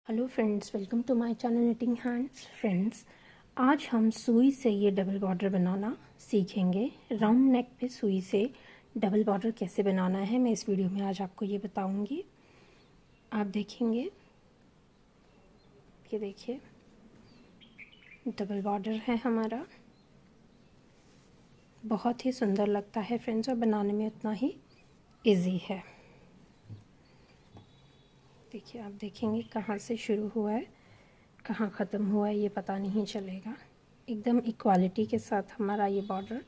Hello friends, welcome to my channel knitting hands. Friends, आज हम सुई से ये डबल बॉर्डर बनाना सीखेंगे। राउंड नेक पे सुई से डबल बॉर्डर कैसे बनाना है मैं इस वीडियो में आज आपको ये बताऊंगी। आप देखेंगे, ये देखिए डबल बॉर्डर है हमारा। बहुत ही सुंदर लगता है फ्रेंड्स और बनाने में उतना ही इजी है। देखिए, आप देखेंगे कहाँ से शुरू हुआ है कहाँ ख़त्म हुआ है ये पता नहीं चलेगा। एकदम इक्वालिटी के साथ हमारा ये बॉर्डर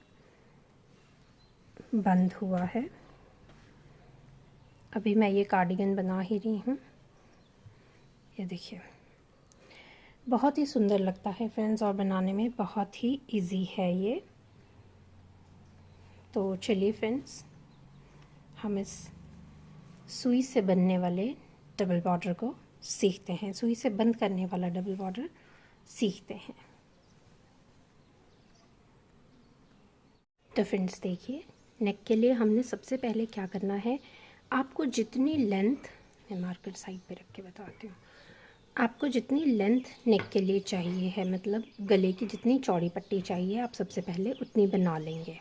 बंद हुआ है। अभी मैं ये कार्डिगन बना ही रही हूँ। ये देखिए, बहुत ही सुंदर लगता है फ्रेंड्स और बनाने में बहुत ही इजी है ये। तो चलिए फ्रेंड्स, हम इस सुई से बनने वाले डबल बॉर्डर को सीखते हैं। सुई से बंद करने वाला डबल बॉर्डर सीखते हैं। तो फ्रेंड्स देखिए, नेक के लिए हमने सबसे पहले क्या करना है, आपको जितनी लेंथ, मैं मार्कर साइड पे रख के बताती हूँ, आपको जितनी लेंथ नेक के लिए चाहिए है, मतलब गले की जितनी चौड़ी पट्टी चाहिए, आप सबसे पहले उतनी बना लेंगे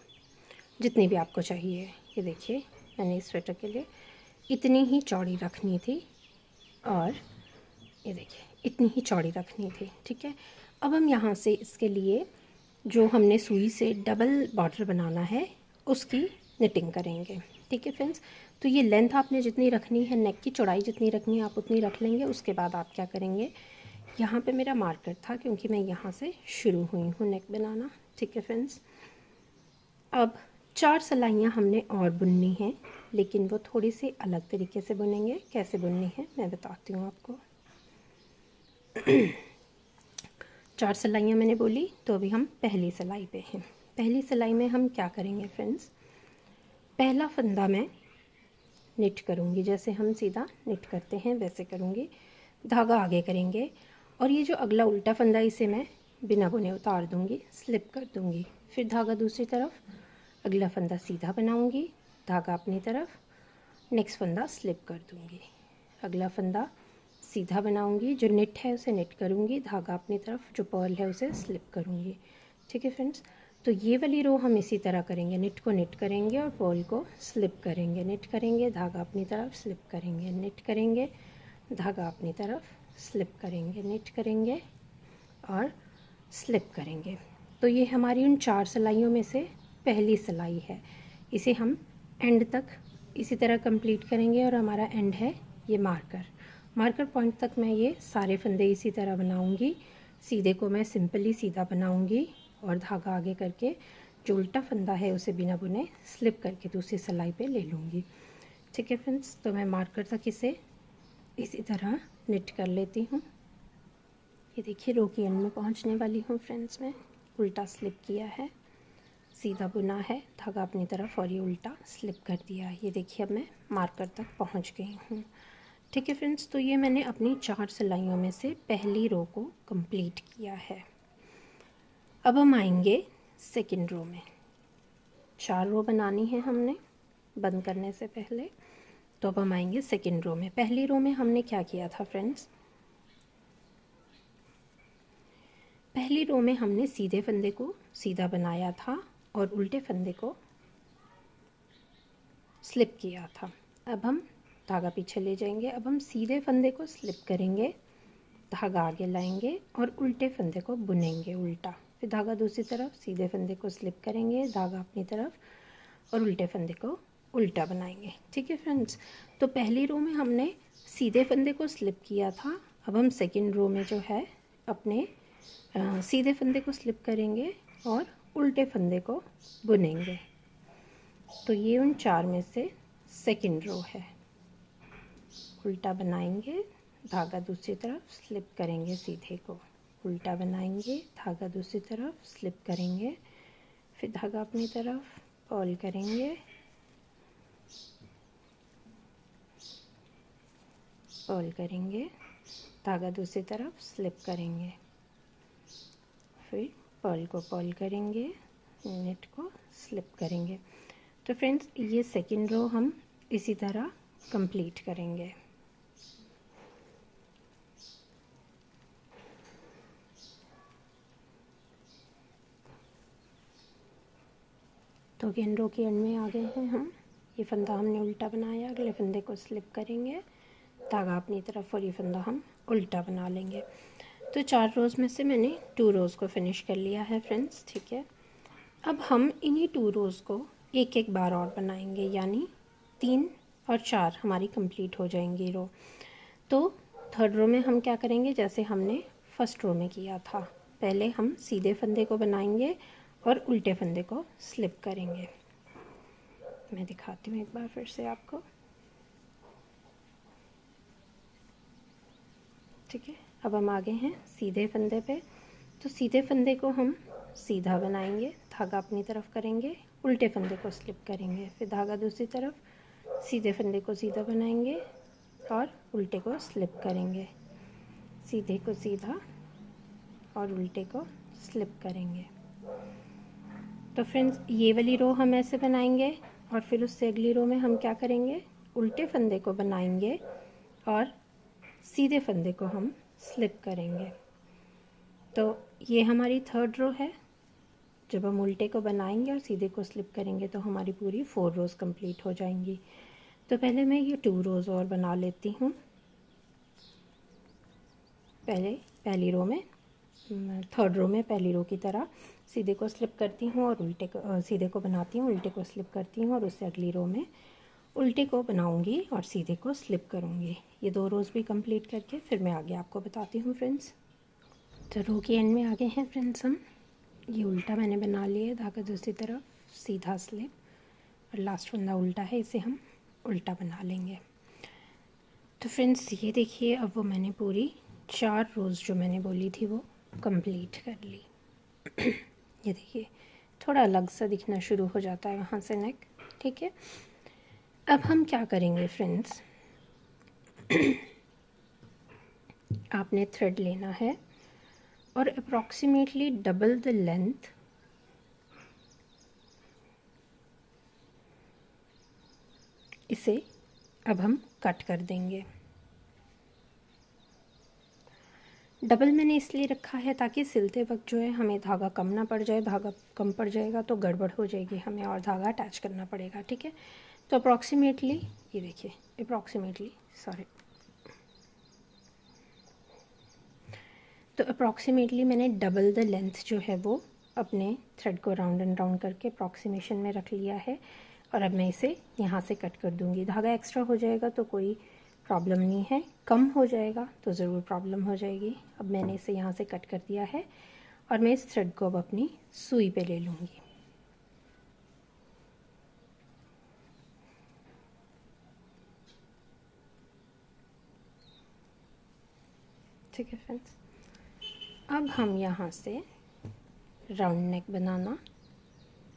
जितनी भी आपको चाहिए। ये देखिए, मैंने इस स्वेटर के लिए इतनी ही चौड़ी रखनी थी और ये देखिए इतनी ही चौड़ी रखनी थी। ठीक है, अब हम यहाँ से इसके लिए जो हमने सुई से डबल बॉर्डर बनाना है उसकी निटिंग करेंगे। ठीक है फ्रेंड्स, तो ये लेंथ आपने जितनी रखनी है, नेक की चौड़ाई जितनी रखनी है आप उतनी रख लेंगे। उसके बाद आप क्या करेंगे, यहाँ पे मेरा मार्कर था क्योंकि मैं यहाँ से शुरू हुई हूँ नेक बनाना। ठीक है फ्रेंड्स, अब 4 सिलाइयाँ हमने और बुननी है, लेकिन वो थोड़ी सी अलग तरीके से बुनेंगे। कैसे बुननी है मैं बताती हूँ आपको। 4 सिलाइयाँ मैंने बोली, तो अभी हम पहली सिलाई पे हैं। पहली सिलाई में हम क्या करेंगे फ्रेंड्स, पहला फंदा मैं निट करूँगी, जैसे हम सीधा निट करते हैं वैसे करूँगी। धागा आगे करेंगे और ये जो अगला उल्टा फंदा, इसे मैं बिना बुने उतार दूँगी, स्लिप कर दूँगी। फिर धागा दूसरी तरफ, अगला फंदा सीधा बनाऊँगी, धागा अपनी तरफ, नेक्स्ट फंदा स्लिप कर दूँगी, अगला फंदा सीधा बनाऊँगी, जो निट है उसे निट करूँगी, धागा अपनी तरफ, जो पर्ल है उसे स्लिप करूँगी। ठीक है फ्रेंड्स, तो ये वाली रो हम इसी तरह करेंगे, निट को निट करेंगे और पर्ल को स्लिप करेंगे, निट करेंगे, धागा अपनी तरफ, स्लिप करेंगे, निट करेंगे, धागा अपनी तरफ, स्लिप करेंगे, निट करेंगे और स्लिप करेंगे। तो ये हमारी उन 4 सिलाइयों में से पहली सिलाई है। इसे हम एंड तक इसी तरह कंप्लीट करेंगे और हमारा एंड है ये मार्कर पॉइंट तक मैं ये सारे फंदे इसी तरह बनाऊंगी। सीधे को मैं सिंपली सीधा बनाऊंगी और धागा आगे करके जो उल्टा फंदा है उसे बिना बुने स्लिप करके दूसरी सिलाई पे ले लूँगी। ठीक है फ्रेंड्स, तो मैं मार्कर तक इसे इसी तरह निट कर लेती हूँ। ये देखिए, रो की एंड में पहुँचने वाली हूँ फ्रेंड्स। मैं उल्टा स्लिप किया है, सीधा बुना है, धागा अपनी तरफ और ये उल्टा स्लिप कर दिया। ये देखिए, अब मैं मार्कर तक पहुँच गई हूँ। ठीक है फ्रेंड्स, तो ये मैंने अपनी 4 सिलाइयों में से पहली रो को कंप्लीट किया है। अब हम आएंगे सेकंड रो में। 4 रो बनानी है हमने बंद करने से पहले, तो अब हम आएंगे सेकंड रो में। पहली रो में हमने क्या किया था फ्रेंड्स, पहली रो में हमने सीधे फंदे को सीधा बनाया था और उल्टे फंदे को स्लिप किया था। अब हम धागा पीछे ले जाएंगे, अब हम सीधे फंदे को स्लिप करेंगे, धागा आगे लाएंगे और उल्टे फंदे को बुनेंगे उल्टा। फिर धागा दूसरी तरफ, सीधे फंदे को स्लिप करेंगे, धागा अपनी तरफ और उल्टे फंदे को उल्टा बनाएंगे। ठीक है फ्रेंड्स, तो पहली रो में हमने सीधे फंदे को स्लिप किया था। अब हम सेकंड रो में जो है अपने सीधे फंदे को स्लिप करेंगे और उल्टे फंदे को बुनेंगे। तो ये उन 4 में से सेकंड रो है। उल्टा बनाएंगे, धागा दूसरी तरफ, स्लिप करेंगे सीधे को, उल्टा बनाएंगे, धागा दूसरी तरफ, स्लिप करेंगे, फिर धागा अपनी तरफ, पर्ल करेंगे, पर्ल करेंगे, धागा दूसरी तरफ, स्लिप करेंगे, फिर पर्ल को पर्ल करेंगे, नेट को स्लिप करेंगे। तो फ्रेंड्स, ये सेकंड रो हम इसी तरह कंप्लीट करेंगे। तो अगेन रो के एंड में आ गए हैं हम। ये फंदा हमने उल्टा बनाया, अगले फंदे को स्लिप करेंगे, धागा अपनी तरफ, और ये फंदा हम उल्टा बना लेंगे। तो 4 रोज़ में से मैंने 2 रोज़ को फिनिश कर लिया है फ्रेंड्स, ठीक है। अब हम इन्हीं 2 रोज़ को एक एक बार और बनाएंगे, यानी 3 और 4 हमारी कंप्लीट हो जाएंगी रो। तो थर्ड रो में हम क्या करेंगे, जैसे हमने फर्स्ट रो में किया था, पहले हम सीधे फंदे को बनाएंगे और उल्टे फंदे को स्लिप करेंगे। मैं दिखाती हूँ एक बार फिर से आपको, ठीक है। अब हम आ गए हैं सीधे फंदे पे। तो सीधे फंदे को हम सीधा बनाएंगे, धागा अपनी तरफ करेंगे, उल्टे फंदे को स्लिप करेंगे, फिर धागा दूसरी तरफ, सीधे फंदे को सीधा बनाएंगे और उल्टे को स्लिप करेंगे, सीधे को सीधा और उल्टे को स्लिप करेंगे। तो फ्रेंड्स ये वाली रो हम ऐसे बनाएंगे और फिर उससे अगली रो में हम क्या करेंगे, उल्टे फंदे को बनाएंगे और सीधे फंदे को हम स्लिप करेंगे। तो ये हमारी थर्ड रो है। जब हम उल्टे को बनाएंगे और सीधे को स्लिप करेंगे तो हमारी पूरी 4 रोज़ कंप्लीट हो जाएंगी। तो पहले मैं ये 2 रोज़ और बना लेती हूँ। पहली रो में, थर्ड रो में पहली रो की तरह सीधे को स्लिप करती हूँ और उल्टे को, सीधे को बनाती हूँ, उल्टे को स्लिप करती हूँ, और उससे अगली रो में उल्टे को बनाऊँगी और सीधे को स्लिप करूँगी। ये 2 रोज़ भी कंप्लीट करके फिर मैं आगे आपको बताती हूँ फ्रेंड्स। तो रो के एंड में आ गए हैं फ्रेंड्स हम। ये उल्टा मैंने बना लिया, धागा दूसरी तरफ, सीधा स्लिप, और लास्ट फंदा उल्टा है, इसे हम उल्टा बना लेंगे। तो फ्रेंड्स ये देखिए, अब वो मैंने पूरी 4 रोज़ जो मैंने बोली थी वो कंप्लीट कर ली। ये देखिए थोड़ा अलग सा दिखना शुरू हो जाता है वहाँ से नेक, ठीक है। अब हम क्या करेंगे फ्रेंड्स, आपने थ्रेड लेना है और अप्रॉक्सीमेटली डबल द लेंथ इसे अब हम कट कर देंगे। डबल मैंने इसलिए रखा है ताकि सिलते वक्त जो है हमें धागा कम ना पड़ जाए, धागा कम पड़ जाएगा तो गड़बड़ हो जाएगी, हमें और धागा अटैच करना पड़ेगा, ठीक है। तो अप्रॉक्सीमेटली ये देखिए, तो अप्रॉक्सीमेटली मैंने डबल द लेंथ जो है वो अपने थ्रेड को राउंड एंड राउंड करके अप्रॉक्सीमेशन में रख लिया है, और अब मैं इसे यहाँ से कट कर दूँगी। धागा एक्स्ट्रा हो जाएगा तो कोई प्रॉब्लम नहीं है, कम हो जाएगा तो ज़रूर प्रॉब्लम हो जाएगी। अब मैंने इसे यहाँ से कट कर दिया है और मैं इस थ्रेड को अब अपनी सुई पे ले लूँगी। ठीक है फ्रेंड्स, अब हम यहाँ से राउंड नेक बनाना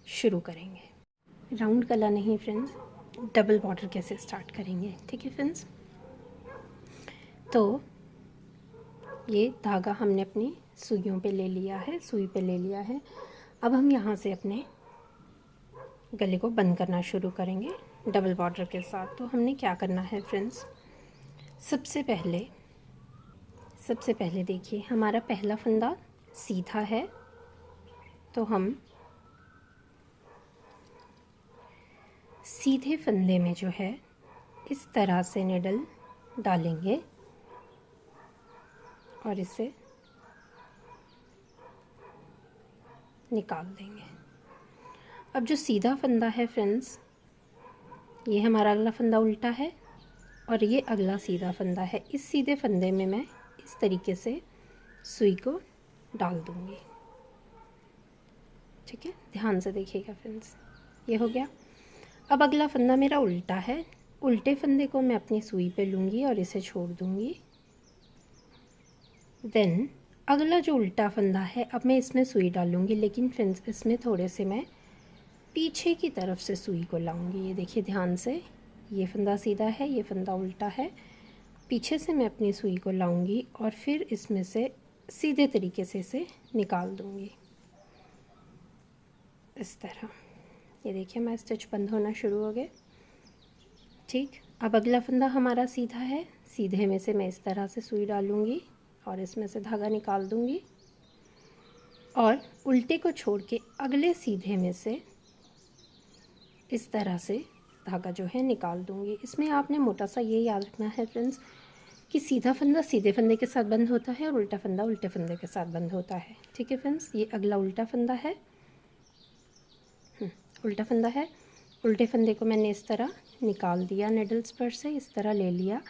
शुरू करेंगे। राउंड गला नहीं फ्रेंड्स, डबल बॉर्डर कैसे स्टार्ट करेंगे, ठीक है फ्रेंड्स। तो ये धागा हमने अपनी सुइयों पे ले लिया है, सुई पे ले लिया है। अब हम यहाँ से अपने गले को बंद करना शुरू करेंगे डबल बॉर्डर के साथ। तो हमने क्या करना है फ्रेंड्स, सबसे पहले देखिए हमारा पहला फंदा सीधा है, तो हम सीधे फंदे में जो है इस तरह से निडल डालेंगे और इसे निकाल देंगे। अब जो सीधा फंदा है फ्रेंड्स, ये हमारा अगला फंदा उल्टा है और ये अगला सीधा फंदा है। इस सीधे फंदे में मैं इस तरीके से सुई को डाल दूँगी, ठीक है। ध्यान से देखिएगा फ्रेंड्स, ये हो गया। अब अगला फंदा मेरा उल्टा है, उल्टे फंदे को मैं अपनी सुई पे लूँगी और इसे छोड़ दूँगी। देन अगला जो उल्टा फंदा है, अब मैं इसमें सुई डालूँगी, लेकिन फ्रेंड्स इसमें थोड़े से मैं पीछे की तरफ से सुई को लाऊँगी। ये देखिए ध्यान से, ये फंदा सीधा है, ये फंदा उल्टा है, पीछे से मैं अपनी सुई को लाऊँगी और फिर इसमें से सीधे तरीके से इसे निकाल दूँगी इस तरह। ये देखिए हमारा स्टिच बंद होना शुरू हो गया, ठीक। अब अगला फंदा हमारा सीधा है, सीधे में से मैं इस तरह से सुई डालूँगी और इसमें से धागा निकाल दूँगी और उल्टे को छोड़ के अगले सीधे में से इस तरह से धागा जो है निकाल दूँगी। इसमें आपने मोटा सा ये याद रखना है फ्रेंड्स कि सीधा फंदा सीधे फंदे के साथ बंद होता है और उल्टा फंदा उल्टे फंदे के साथ बंद होता है। ठीक है फ्रेंड्स, ये अगला उल्टा फंदा है। उल्टा फंदा है। उल्टे फंदे को मैंने इस तरह निकाल दिया, निडल्स पर से इस तरह ले लिया।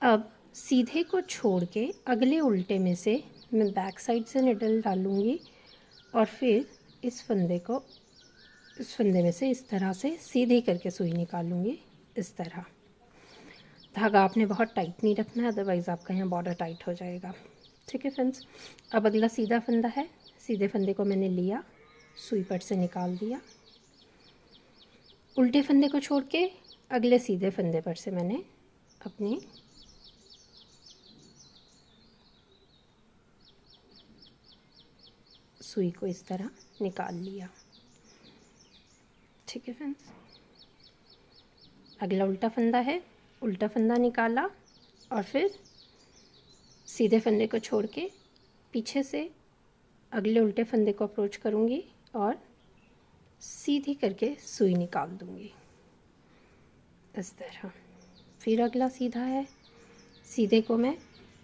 अब सीधे को छोड़ के अगले उल्टे में से मैं बैक साइड से निडल डालूँगी और फिर इस फंदे में से इस तरह से सीधी करके सुई निकालूँगी। इस तरह धागा आपने बहुत टाइट नहीं रखना है, अदरवाइज़ आपका यहाँ बॉर्डर टाइट हो जाएगा। ठीक है फ्रेंड्स, अब अगला सीधा फंदा है। सीधे फंदे को मैंने लिया, सुई पर से निकाल दिया। उल्टे फंदे को छोड़ के अगले सीधे फंदे पर से मैंने अपनी सुई को इस तरह निकाल लिया। ठीक है फ्रेंड्स, अगला उल्टा फंदा है। उल्टा फंदा निकाला और फिर सीधे फंदे को छोड़ के पीछे से अगले उल्टे फंदे को अप्रोच करूँगी और सीधी करके सुई निकाल दूँगी इस तरह। फिर अगला सीधा है, सीधे को मैं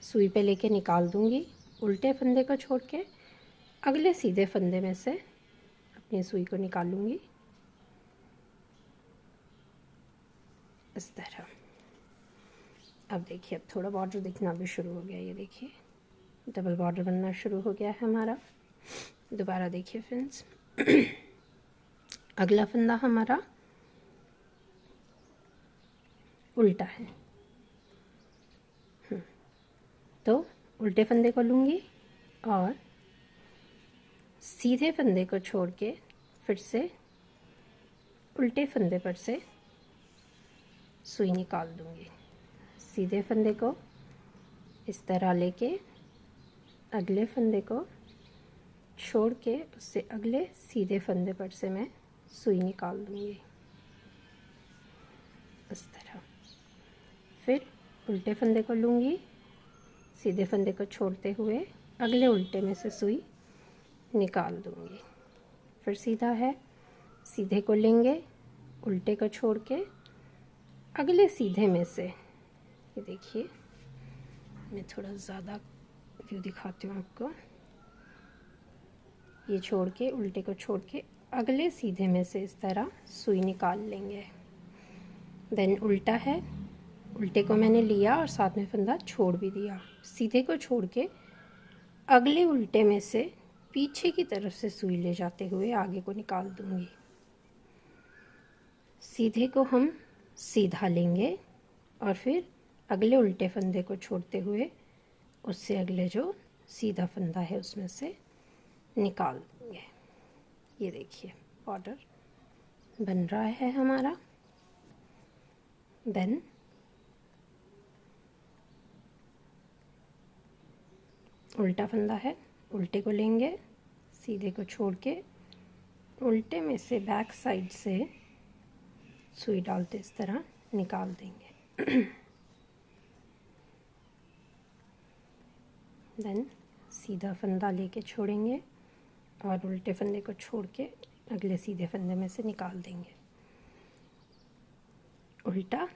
सुई पे लेके निकाल दूँगी। उल्टे फंदे को छोड़ के अगले सीधे फंदे में से अपनी सुई को निकालूँगी इस तरह। अब देखिए, अब थोड़ा बॉर्डर दिखना भी शुरू हो गया। ये देखिए डबल बॉर्डर बनना शुरू हो गया है हमारा। दोबारा देखिए फ्रेंड्स, अगला फंदा हमारा उल्टा है। तो उल्टे फंदे को लूँगी और सीधे फंदे को छोड़ के फिर से उल्टे फंदे पर से सुई निकाल दूँगी। सीधे फंदे को इस तरह लेके अगले फंदे को छोड़ के उससे अगले सीधे फंदे पर से मैं सुई निकाल दूँगी इस तरह। फिर उल्टे फंदे को लूँगी, सीधे फंदे को छोड़ते हुए अगले उल्टे में से सुई निकाल दूँगी। फिर सीधा है, सीधे को लेंगे, उल्टे को छोड़ के अगले सीधे में से, ये देखिए मैं थोड़ा ज़्यादा व्यू दिखाती हूँ आपको, ये छोड़ के उल्टे को छोड़ के अगले सीधे में से इस तरह सुई निकाल लेंगे। देन उल्टा है, उल्टे को मैंने लिया और साथ में फंदा छोड़ भी दिया। सीधे को छोड़ के अगले उल्टे में से पीछे की तरफ से सुई ले जाते हुए आगे को निकाल दूंगी। सीधे को हम सीधा लेंगे और फिर अगले उल्टे फंदे को छोड़ते हुए उससे अगले जो सीधा फंदा है उसमें से निकाल देंगे। ये देखिए बॉर्डर बन रहा है हमारा। देन उल्टा फंदा है, उल्टे को लेंगे, सीधे को छोड़ के उल्टे में से बैक साइड से सुई डालते इस तरह निकाल देंगे। देन सीधा फंदा लेके छोड़ेंगे और उल्टे फंदे को छोड़ के अगले सीधे फंदे में से निकाल देंगे। उल्टा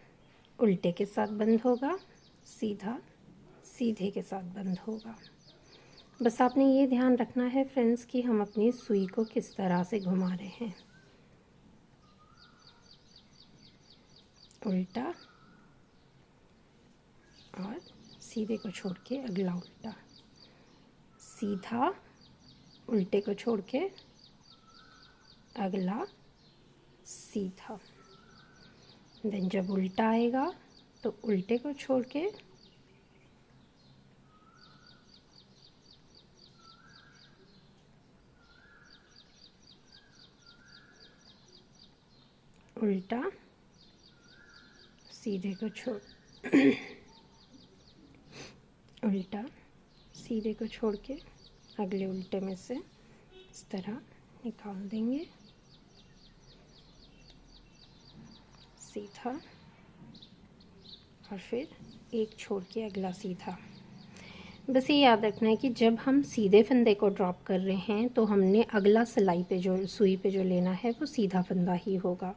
उल्टे के साथ बंद होगा, सीधा सीधे के साथ बंद होगा। बस आपने ये ध्यान रखना है फ्रेंड्स कि हम अपनी सुई को किस तरह से घुमा रहे हैं। उल्टा और सीधे को छोड़ के अगला उल्टा, सीधा उल्टे को छोड़ के अगला सीधा। देन जब उल्टा आएगा तो उल्टे को छोड़ के उल्टा, सीधे को छोड़ उल्टा, सीधे को छोड़ के अगले उल्टे में से इस तरह निकाल देंगे। सीधा और फिर एक छोड़ के अगला सीधा। बस ये याद रखना है कि जब हम सीधे फंदे को ड्रॉप कर रहे हैं तो हमने अगला सिलाई पे जो सुई पे जो लेना है वो सीधा फंदा ही होगा।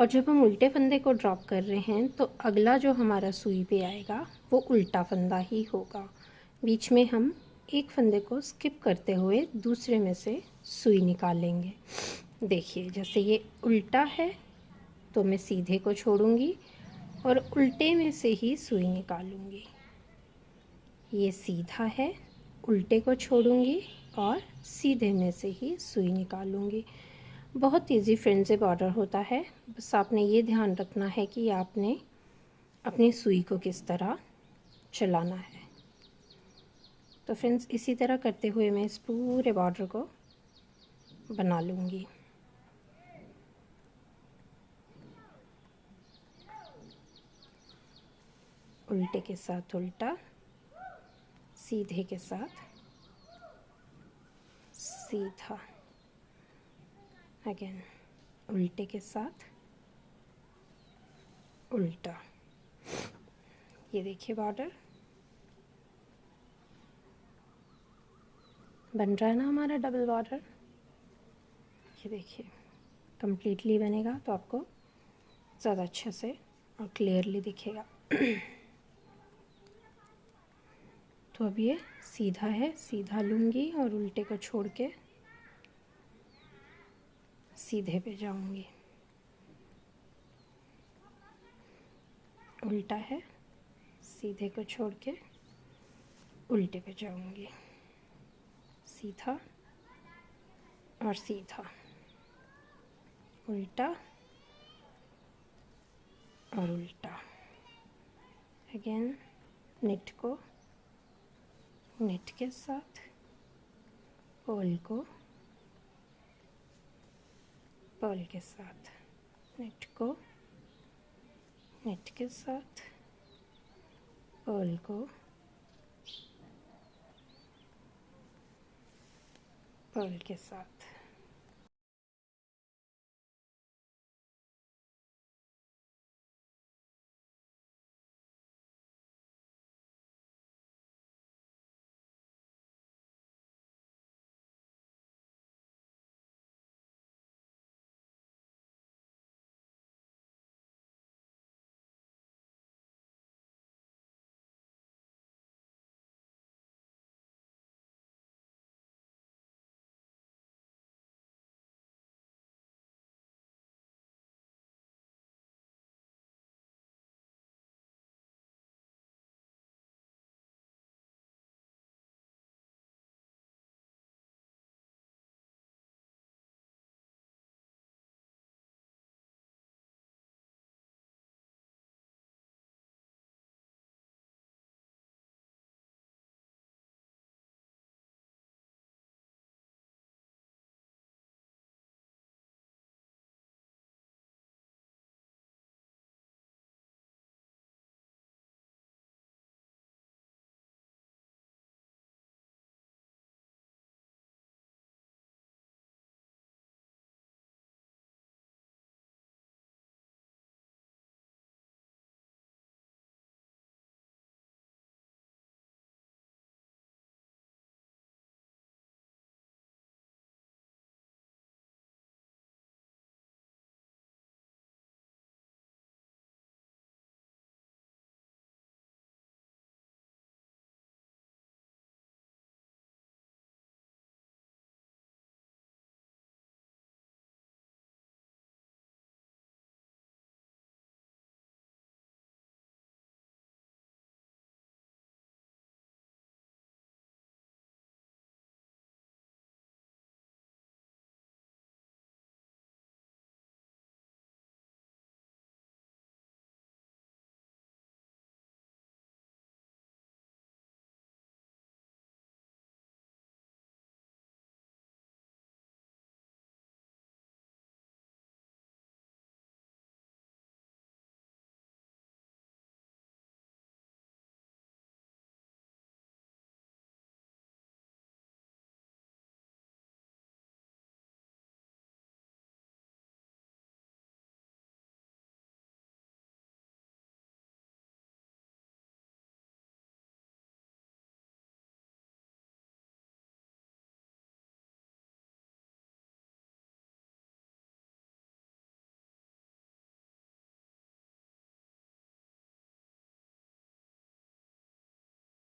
और जब हम उल्टे फंदे को ड्रॉप कर रहे हैं तो अगला जो हमारा सुई पे आएगा वो उल्टा फंदा ही होगा। बीच में हम एक फंदे को स्किप करते हुए दूसरे में से सुई निकालेंगे। देखिए जैसे ये उल्टा है तो मैं सीधे को छोड़ूंगी और उल्टे में से ही सुई निकालूंगी। ये सीधा है, उल्टे को छोड़ूंगी और सीधे में से ही सुई निकालूंगी। बहुत इजी फ्रेंड से बॉर्डर होता है, बस आपने ये ध्यान रखना है कि आपने अपनी सुई को किस तरह चलाना है। तो फ्रेंड्स इसी तरह करते हुए मैं इस पूरे बॉर्डर को बना लूँगी। उल्टे के साथ उल्टा, सीधे के साथ सीधा, अगेन उल्टे के साथ उल्टा। ये देखिए बॉर्डर बन रहा है ना हमारा डबल बॉर्डर। ये देखिए कम्प्लीटली बनेगा तो आपको ज़्यादा अच्छे से और क्लियरली दिखेगा। तो अब ये सीधा है, सीधा लूँगी और उल्टे को छोड़ के सीधे पे जाऊँगी। उल्टा है, सीधे को छोड़ के उल्टे पे जाऊँगी। सीधा और सीधा, उल्टा और उल्टा। अगेन नेट को नेट के साथ, पर्ल को पर्ल के साथ, नेट को नेट के साथ, पर्ल को पर्ल के साथ।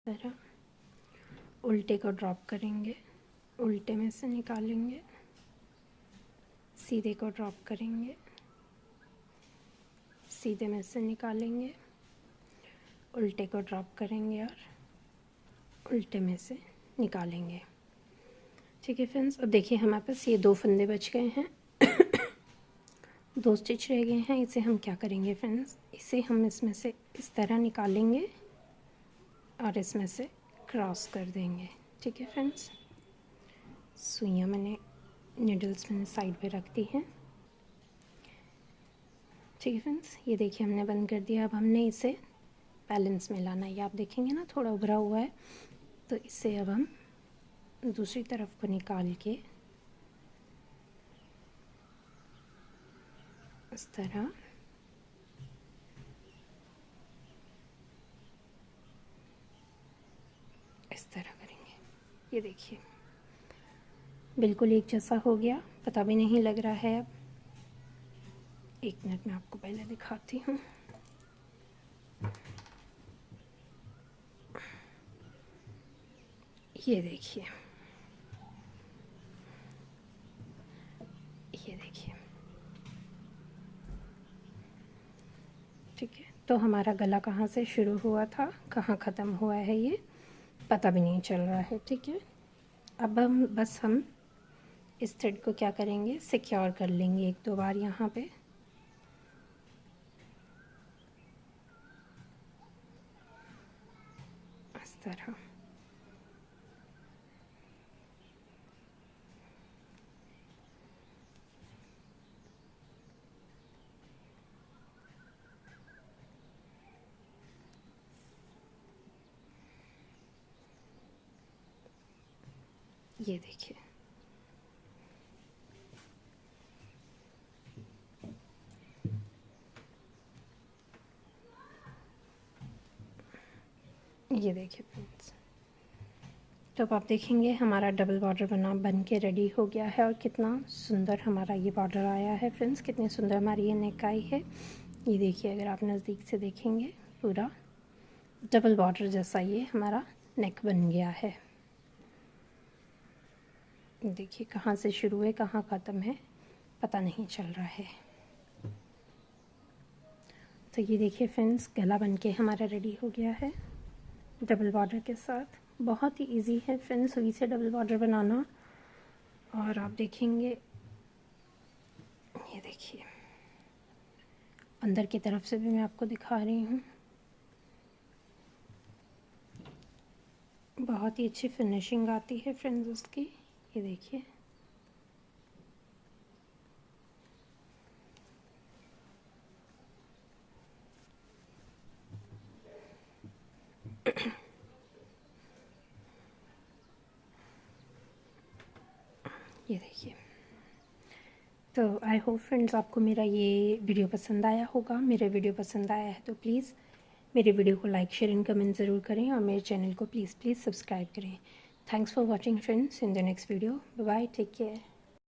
तरह उल्टे को ड्रॉप करेंगे, उल्टे में से निकालेंगे, सीधे को ड्रॉप करेंगे, सीधे में से निकालेंगे, उल्टे को ड्रॉप करेंगे और उल्टे में से निकालेंगे। ठीक है फ्रेंड्स, अब देखिए हमारे पास ये 2 फंदे बच गए हैं, 2 स्टिच रह गए हैं। इसे हम क्या करेंगे फ्रेंड्स, इसे हम इसमें से इस तरह निकालेंगे और इसमें से क्रॉस कर देंगे। ठीक है फ्रेंड्स, सुइयाँ मैंने नीडल्स मैंने साइड पे रख दी हैं। ठीक है फ्रेंड्स, ये देखिए हमने बंद कर दिया। अब हमने इसे बैलेंस में लाना है। ये आप देखेंगे ना थोड़ा उभरा हुआ है, तो इसे अब हम दूसरी तरफ को निकाल के इस तरह करेंगे। ये देखिए बिल्कुल एक जैसा हो गया, पता भी नहीं लग रहा है। अब 1 मिनट में आपको पहले दिखाती हूँ। ये देखिए, ये देखिए। ठीक है, तो हमारा गला कहाँ से शुरू हुआ था, कहाँ ख़त्म हुआ है, ये पता भी नहीं चल रहा है। ठीक है, अब हम इस थ्रेड को क्या करेंगे, सिक्योर कर लेंगे 1-2 बार यहाँ पे। इस तरह ये देखिए, ये देखिए फ्रेंड्स। तो अब आप देखेंगे हमारा डबल बॉर्डर बन के रेडी हो गया है। और कितना सुंदर हमारा ये बॉर्डर आया है फ्रेंड्स, कितनी सुंदर हमारी ये नेक आई है। ये देखिए, अगर आप नज़दीक से देखेंगे पूरा डबल बॉर्डर जैसा ये हमारा नेक बन गया है। देखिए कहाँ से शुरू है कहाँ ख़त्म है पता नहीं चल रहा है। तो ये देखिए फ्रेंड्स, गला बनके हमारा रेडी हो गया है डबल बॉर्डर के साथ। बहुत ही इजी है फ्रेंड्स सुई से डबल बॉर्डर बनाना। और आप देखेंगे, ये देखिए अंदर की तरफ से भी मैं आपको दिखा रही हूँ। बहुत ही अच्छी फिनिशिंग आती है फ्रेंड्स उसकी। ये देखिए, ये देखिए। तो आई होप फ्रेंड्स आपको मेरा ये वीडियो पसंद आया होगा। मेरा वीडियो पसंद आया है तो प्लीज़ मेरे वीडियो को लाइक शेयर एंड कमेंट ज़रूर करें और मेरे चैनल को प्लीज़ सब्सक्राइब करें। Thanks for watching friends. In the next video, bye bye, take care.